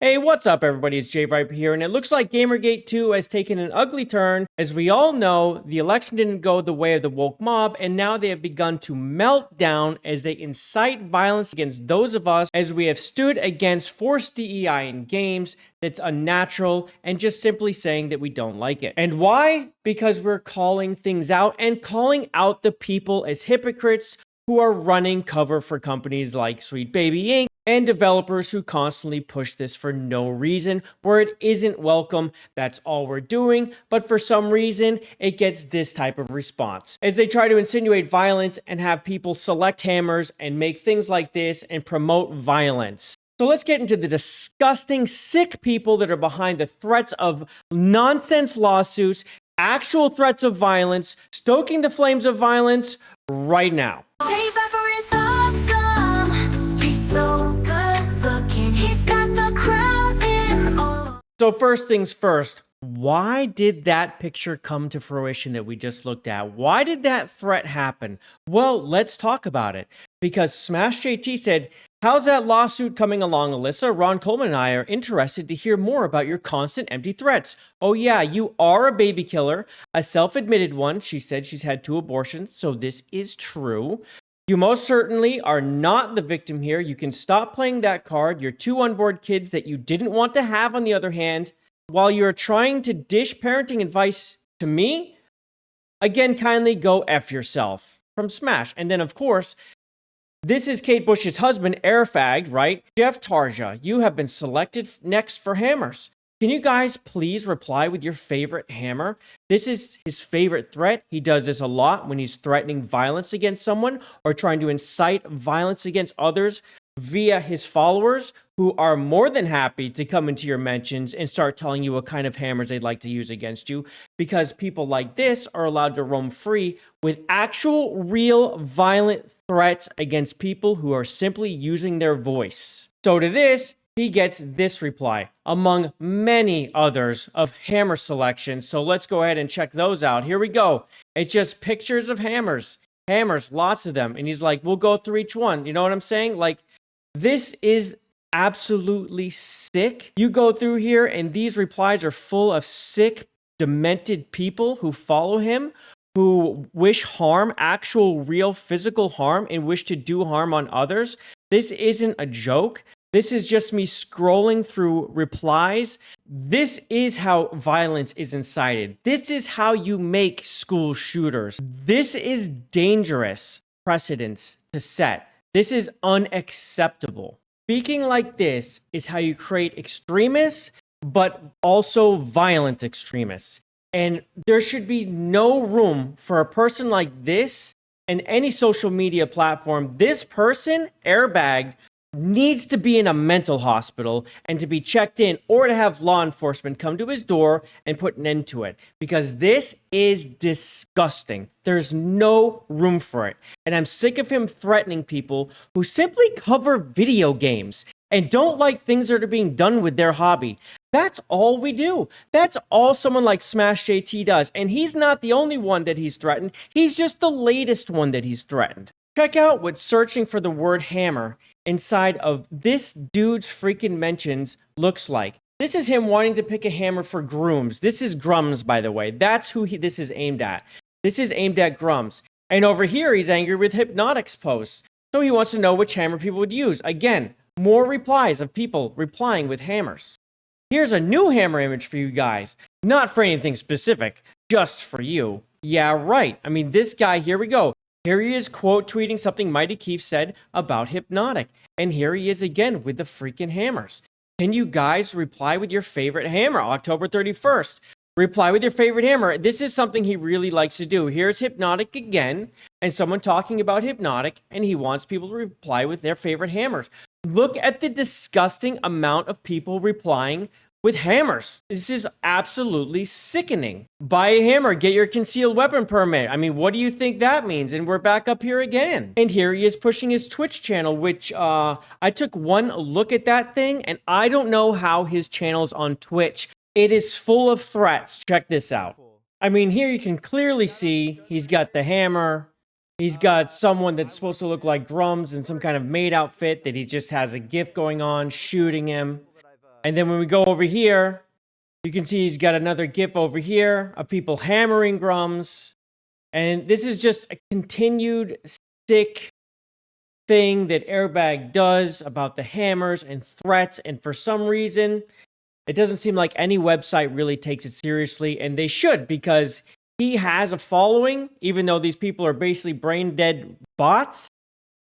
Hey, what's up everybody, it's JayViper here, and it looks like Gamergate 2 has taken an ugly turn. As we all know, the election didn't go the way of the woke mob, and now they have begun to melt down as they incite violence against those of us as we have stood against forced DEI in games that's unnatural and just simply saying that we don't like it. And why? Because we're calling things out and calling out the people as hypocrites who are running cover for companies like Sweet Baby Inc. and developers who constantly push this for no reason, where it isn't welcome. That's all we're doing, but for some reason, it gets this type of response. As they try to insinuate violence and have people select hammers and make things like this and promote violence. So let's get into the disgusting, sick people that are behind the threats of nonsense lawsuits, actual threats of violence, stoking the flames of violence right now. JayViper is awesome. He's so good looking. He's got the crowd in awe. So first things first, why did that picture come to fruition that we just looked at? Why did that threat happen? Well, let's talk about it. Because Smash JT said, "How's that lawsuit coming along, Alyssa? Ron Coleman and I are interested to hear more about your constant empty threats." Oh yeah, you are a baby killer, a self-admitted one. She said she's had 2 abortions, so this is true. You most certainly are not the victim here. You can stop playing that card. You're 2 unborn kids that you didn't want to have, on the other hand. While you're trying to dish parenting advice to me, again, kindly go F yourself. From Smash. And then, of course, this is Kate Bush's husband, Airfagged, right? Jeff Tarja, you have been selected next for hammers. Can you guys please reply with your favorite hammer? This is his favorite threat. He does this a lot when he's threatening violence against someone or trying to incite violence against others via his followers, who are more than happy to come into your mentions and start telling you what kind of hammers they'd like to use against you, because people like this are allowed to roam free with actual, real, violent threats against people who are simply using their voice. So to this, he gets this reply, among many others of hammer selections. So let's go ahead and check those out. Here we go. It's just pictures of hammers. Hammers, lots of them. And he's like, we'll go through each one. You know what I'm saying? Like, this is absolutely sick. You go through here and these replies are full of sick, demented people who follow him, who wish harm, actual real physical harm, and wish to do harm on others. This isn't a joke. This is just me scrolling through replies. This is how violence is incited. This is how you make school shooters. This is dangerous precedents to set. This is unacceptable. Speaking like this is how you create extremists, but also violent extremists. And there should be no room for a person like this in any social media platform. This person, airbagged, needs to be in a mental hospital and to be checked in, or to have law enforcement come to his door and put an end to it, because this is disgusting. There's no room for it. And I'm sick of him threatening people who simply cover video games and don't like things that are being done with their hobby. That's all we do. That's all someone like Smash JT does. And he's not the only one that he's threatened. He's just the latest one that he's threatened. Check out what searching for the word hammer inside of this dude's freaking mentions looks like. This is him wanting to pick a hammer for Grummz. This is Grummz, by the way. That's who this is aimed at. This is aimed at Grummz. And over here, he's angry with Hypnotic's post. So he wants to know which hammer people would use. Again, more replies of people replying with hammers. Here's a new hammer image for you guys. Not for anything specific, just for you. Yeah, right. I mean, this guy, here we go. Here he is quote tweeting something Mighty Keith said about Hypnotic. And here he is again with the freaking hammers. Can you guys reply with your favorite hammer? October 31st. Reply with your favorite hammer. This is something he really likes to do. Here's Hypnotic again, and someone talking about Hypnotic, and he wants people to reply with their favorite hammers. Look at the disgusting amount of people replying with hammers. This is absolutely sickening. Buy a hammer, get your concealed weapon permit. I mean, what do you think that means? And we're back up here again. And here he is pushing his Twitch channel, which I took one look at that thing, and I don't know how his channel's on Twitch. It is full of threats. Check this out. I mean, here you can clearly see he's got the hammer. He's got someone that's supposed to look like Grummz in some kind of maid outfit that he just has a gif going on, shooting him. And then when we go over here, you can see he's got another GIF over here of people hammering Grummz. And this is just a continued sick thing that Airbag does about the hammers and threats. And for some reason, it doesn't seem like any website really takes it seriously. And they should, because he has a following, even though these people are basically brain dead bots.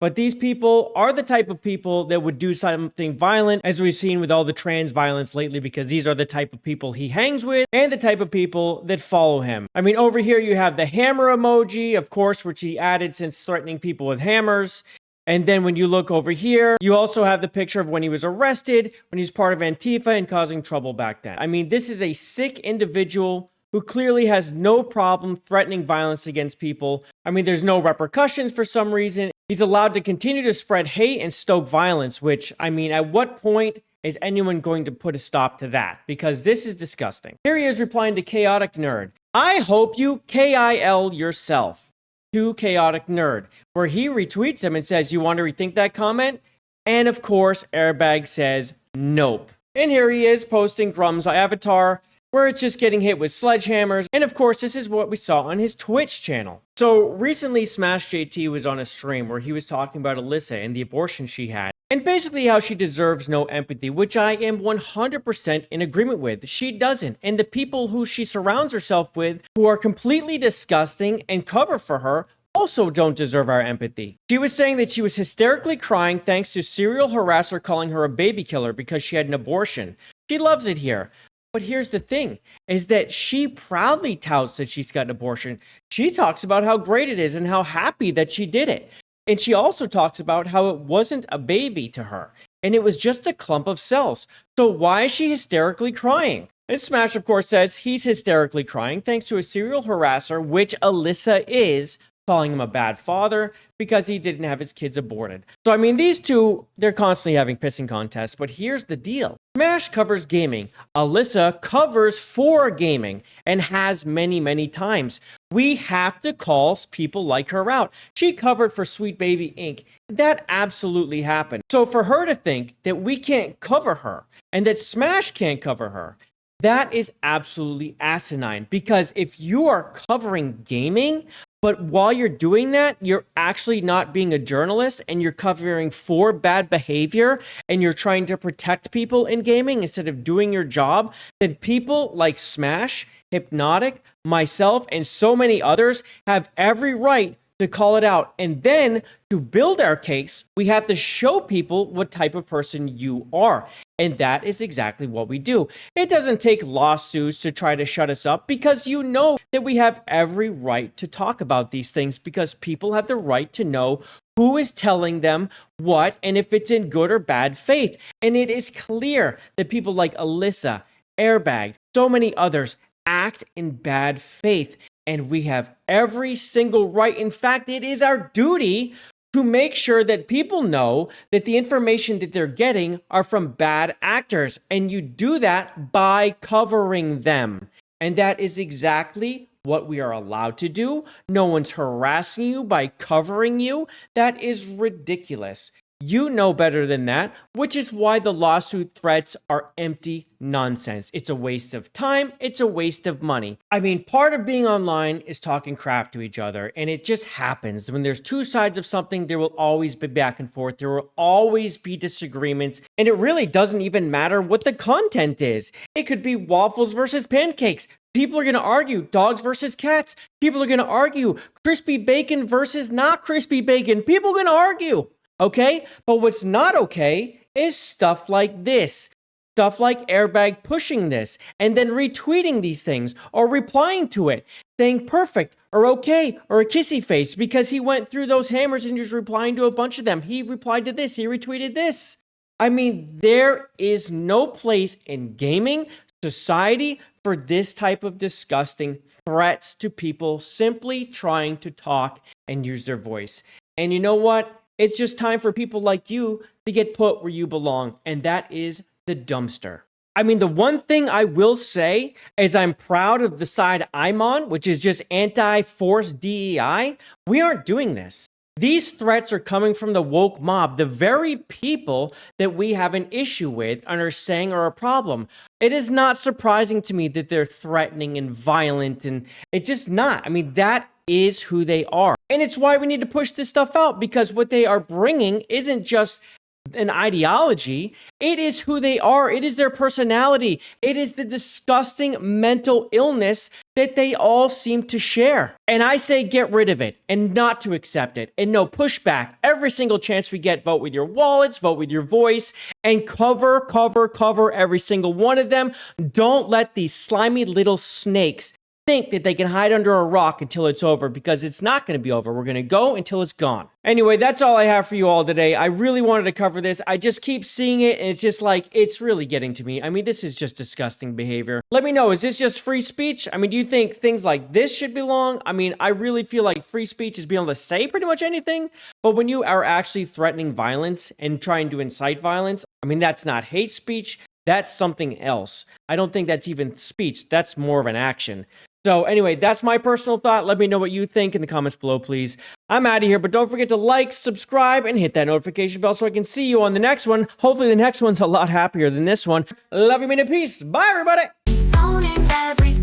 But these people are the type of people that would do something violent, as we've seen with all the trans violence lately, because these are the type of people he hangs with and the type of people that follow him. I mean, over here you have the hammer emoji, of course, which he added since threatening people with hammers. And then when you look over here, you also have the picture of when he was arrested, when he's part of Antifa and causing trouble back then. I mean, this is a sick individual who clearly has no problem threatening violence against people. I mean, there's no repercussions for some reason. He's allowed to continue to spread hate and stoke violence, which, I mean, at what point is anyone going to put a stop to that? Because this is disgusting. Here he is replying to Chaotic Nerd. I hope you KIL yourself to Chaotic Nerd, where he retweets him and says, you want to rethink that comment? And of course, Airbag says, nope. And here he is posting Grummz avatar, where it's just getting hit with sledgehammers. And of course, this is what we saw on his Twitch channel. So recently, Smash JT was on a stream where he was talking about Alyssa and the abortion she had, and basically how she deserves no empathy, which I am 100% in agreement with. She doesn't. And the people who she surrounds herself with, who are completely disgusting and cover for her, also don't deserve our empathy. She was saying that she was hysterically crying thanks to serial harasser calling her a baby killer because she had an abortion. She loves it here. But here's the thing, is that she proudly touts that she's got an abortion. She talks about how great it is and how happy that she did it. And she also talks about how it wasn't a baby to her, and it was just a clump of cells. So why is she hysterically crying? And Smash, of course, says he's hysterically crying thanks to a serial harasser, which Alyssa is, calling him a bad father because he didn't have his kids aborted. So, I mean, these two, they're constantly having pissing contests, but here's the deal. Smash covers gaming. Alyssa covers for gaming and has many, many times. We have to call people like her out. She covered for Sweet Baby Inc. That absolutely happened. So for her to think that we can't cover her and that Smash can't cover her, that is absolutely asinine. Because if you are covering gaming, but while you're doing that, you're actually not being a journalist and you're covering for bad behavior and you're trying to protect people in gaming instead of doing your job, then people like Smash, Hypnotic, myself, and so many others have every right to call it out. And then to build our case, we have to show people what type of person you are. And that is exactly what we do. It doesn't take lawsuits to try to shut us up because you know that we have every right to talk about these things because people have the right to know who is telling them what and if it's in good or bad faith. And it is clear that people like Alyssa, Airbag, so many others act in bad faith. And we have every single right. In fact, it is our duty to make sure that people know that the information that they're getting are from bad actors. And you do that by covering them. And that is exactly what we are allowed to do. No one's harassing you by covering you. That is ridiculous. You know better than that, which is why the lawsuit threats are empty nonsense. It's a waste of time. It's a waste of money. I mean, part of being online is talking crap to each other, and it just happens. When there's two sides of something, there will always be back and forth. There will always be disagreements, and it really doesn't even matter what the content is. It could be waffles versus pancakes. People are going to argue dogs versus cats. People are going to argue crispy bacon versus not crispy bacon. People are going to argue. Okay? But what's not okay is stuff like this. Stuff like Airbag pushing this and then retweeting these things or replying to it, saying perfect or okay or a kissy face because he went through those hammers and he was replying to a bunch of them. He replied to this. He retweeted this. I mean, there is no place in gaming society for this type of disgusting threats to people simply trying to talk and use their voice. And you know what? It's just time for people like you to get put where you belong, and that is the dumpster. I mean, the one thing I will say is I'm proud of the side I'm on, which is just anti-forced DEI. We aren't doing this. These threats are coming from the woke mob, the very people that we have an issue with and are saying are a problem. It is not surprising to me that they're threatening and violent, and it's just not. I mean, that is who they are. And it's why we need to push this stuff out, because what they are bringing isn't just an ideology. It is who they are. It is their personality. It is the disgusting mental illness that they all seem to share. And I say get rid of it and not to accept it and no pushback. Every single chance we get, vote with your wallets, vote with your voice, and cover every single one of them. Don't let these slimy little snakes think that they can hide under a rock until it's over, because it's not going to be over. We're going to go until it's gone. Anyway, that's all I have for you all today. I really wanted to cover this. I just keep seeing it, and it's just like, it's really getting to me. I mean, this is just disgusting behavior. Let me know, is this just free speech? I mean, do you think things like this should belong? I mean, I really feel like free speech is being able to say pretty much anything, but when you are actually threatening violence and trying to incite violence, I mean, that's not hate speech. That's something else. I don't think that's even speech. That's more of an action. So anyway, that's my personal thought. Let me know what you think in the comments below, please. I'm out of here, but don't forget to like, subscribe, and hit that notification bell so I can see you on the next one. Hopefully the next one's a lot happier than this one. Love you, mean, and peace. Bye, everybody. He's owning every